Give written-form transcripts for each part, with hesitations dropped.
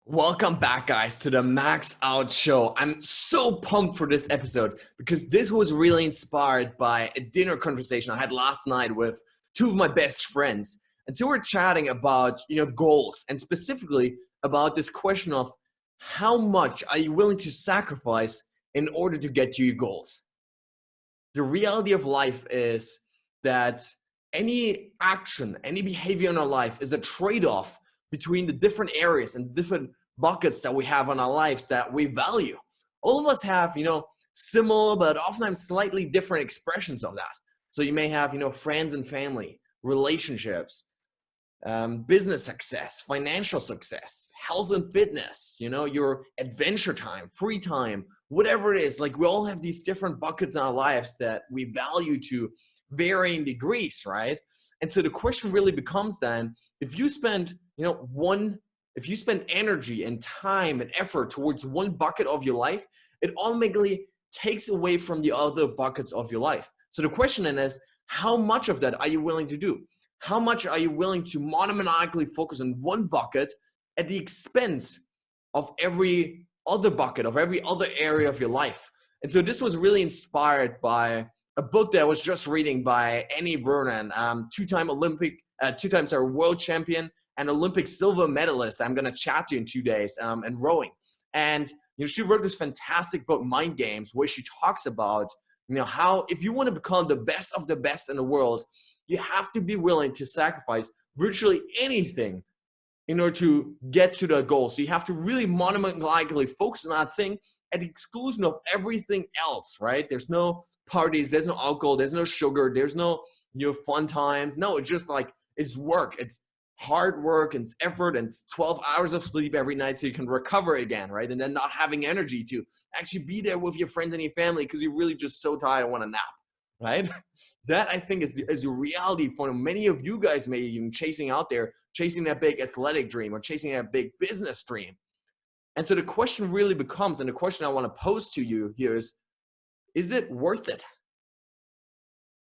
Welcome back, guys, to the Max Out Show. I'm so pumped for this episode because this was really inspired by a dinner conversation I had last night with two of my best friends. And so we're chatting about, goals, and specifically about this question of how much are you willing to sacrifice in order to get to your goals? The reality of life is that any action, any behavior in our life is a trade-off between the different areas and different buckets that we have in our lives that we value. All of us have, similar but oftentimes slightly different expressions of that. So you may have, friends and family, relationships, business success, financial success, health and fitness, your adventure time, free time, whatever it is. Like, we all have these different buckets in our lives that we value to varying degrees, right? And so the question really becomes then, if you spend, if you spend energy and time and effort towards one bucket of your life, it automatically takes away from the other buckets of your life. So the question then is, how much of that are you willing to do? How much are you willing to monomaniacally focus on one bucket at the expense of every other bucket, of every other area of your life? And so this was really inspired by a book that I was just reading by Annie Vernon, two-time world champion and Olympic silver medalist. I'm going to chat to you in 2 days, and rowing. And she wrote this fantastic book, Mind Games, where she talks about how if you want to become the best of the best in the world, you have to be willing to sacrifice virtually anything in order to get to the goal. So you have to really monomaniacally focus on that thing at the exclusion of everything else, right? There's no parties, there's no alcohol, there's no sugar, there's no fun times. No, it's just like, it's work, it's hard work, and it's effort, and it's 12 hours of sleep every night so you can recover again, right? And then not having energy to actually be there with your friends and your family because you're really just so tired and want to nap, right? That, I think, is the reality for many of you guys, maybe even chasing out there, chasing that big athletic dream or chasing that big business dream. And so the question really becomes, and the question I want to pose to you here is it worth it?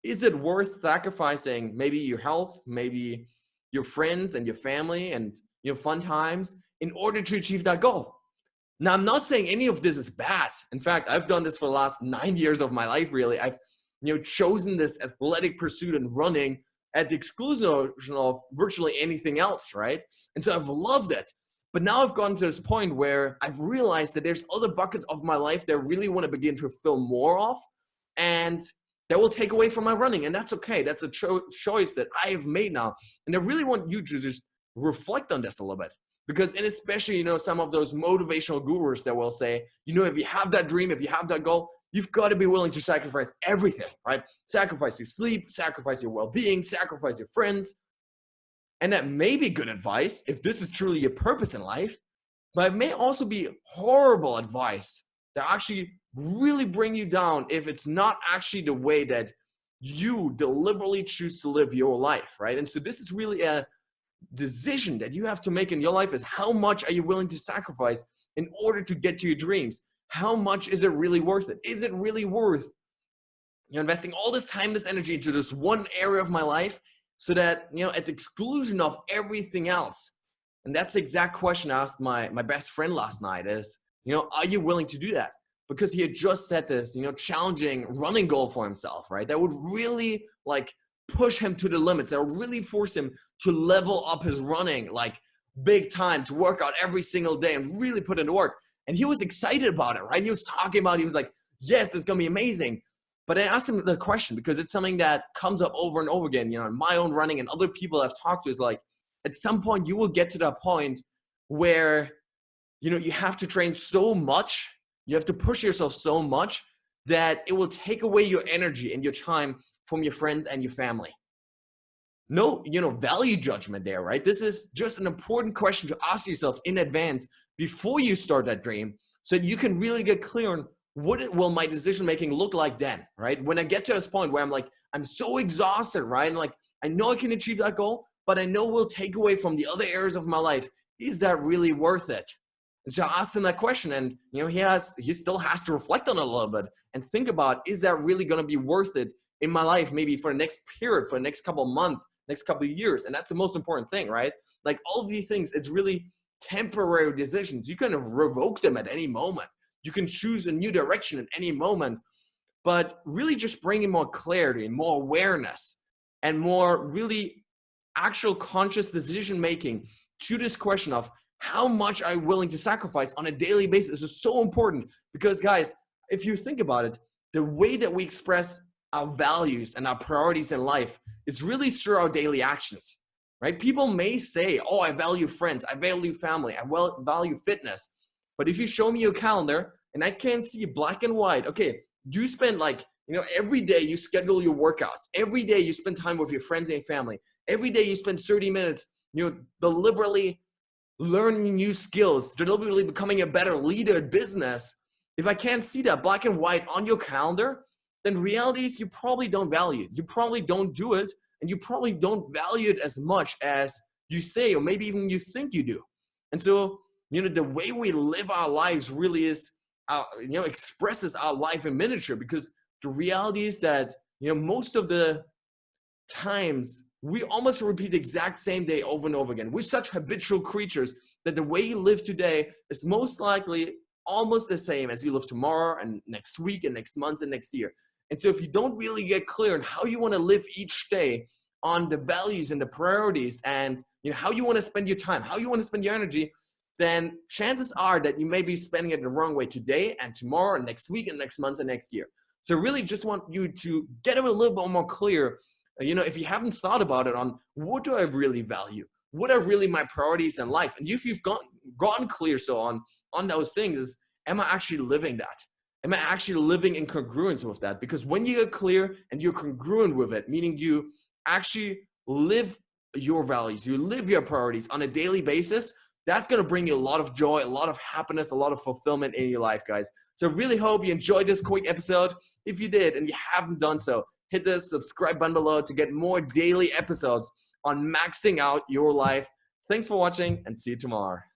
Is it worth sacrificing maybe your health, maybe your friends and your family and your fun times in order to achieve that goal? Now, I'm not saying any of this is bad. In fact, I've done this for the last 9 years of my life, really. I've chosen this athletic pursuit and running at the exclusion of virtually anything else, right? And so I've loved it. But now I've gotten to this point where I've realized that there's other buckets of my life that I really want to begin to fill more of, and that will take away from my running. And that's okay. That's a choice that I have made now. And I really want you to just reflect on this a little bit. Because, and especially, some of those motivational gurus that will say, if you have that dream, if you have that goal, you've got to be willing to sacrifice everything, right? Sacrifice your sleep, sacrifice your well-being, sacrifice your friends. And that may be good advice if this is truly your purpose in life, but it may also be horrible advice that actually really bring you down if it's not actually the way that you deliberately choose to live your life, right? And so this is really a decision that you have to make in your life, is how much are you willing to sacrifice in order to get to your dreams? How much is it really worth it? Is it really worth investing all this time, this energy into this one area of my life so that, at the exclusion of everything else? And that's the exact question I asked my best friend last night is, are you willing to do that? Because he had just set this, challenging running goal for himself, right? That would really push him to the limits. That would really force him to level up his running, big time, to work out every single day and really put into work. And he was excited about it, right? He was talking about it. He was like, yes, this is going to be amazing. But I asked him the question because it's something that comes up over and over again, in my own running and other people I've talked to, is like, at some point you will get to that point where, you have to train so much, you have to push yourself so much that it will take away your energy and your time from your friends and your family. No, value judgment there, right? This is just an important question to ask yourself in advance before you start that dream, so that you can really get clear on what will my decision making look like then, right? When I get to this point where I'm so exhausted, right? And I know I can achieve that goal, but I know we'll take away from the other areas of my life. Is that really worth it? And so I asked him that question, and he still has to reflect on it a little bit and think about, is that really going to be worth it in my life, maybe for the next period, for the next couple of months, next couple of years? And that's the most important thing, right? All of these things, it's really temporary decisions. You can revoke them at any moment. You can choose a new direction at any moment. But really just bringing more clarity and more awareness and more really actual conscious decision making to this question of how much I'm willing to sacrifice on a daily basis is so important. Because guys, if you think about it, the way that we express our values and our priorities in life is really through our daily actions, right? People may say, oh, I value friends, I value family, I value fitness. But if you show me your calendar and I can't see black and white, okay, do you spend every day you schedule your workouts, every day you spend time with your friends and family, every day you spend 30 minutes, deliberately learning new skills, deliberately becoming a better leader in business. If I can't see that black and white on your calendar, then reality is you probably don't value it. You probably don't do it, and you probably don't value it as much as you say, or maybe even you think you do. And so, the way we live our lives really is, expresses our life in miniature, because the reality is that, most of the times we almost repeat the exact same day over and over again. We're such habitual creatures that the way you live today is most likely almost the same as you live tomorrow and next week and next month and next year. And so if you don't really get clear on how you want to live each day, on the values and the priorities, and how you want to spend your time, how you want to spend your energy, then chances are that you may be spending it the wrong way today and tomorrow and next week and next month and next year. So really just want you to get a little bit more clear, if you haven't thought about it, on what do I really value? What are really my priorities in life? And if you've gotten clear on those things, is, am I actually living that? Am I actually living in congruence with that? Because when you get clear and you're congruent with it, meaning you actually live your values, you live your priorities on a daily basis, that's going to bring you a lot of joy, a lot of happiness, a lot of fulfillment in your life, guys. So really hope you enjoyed this quick episode. If you did and you haven't done so, hit the subscribe button below to get more daily episodes on maxing out your life. Thanks for watching, and see you tomorrow.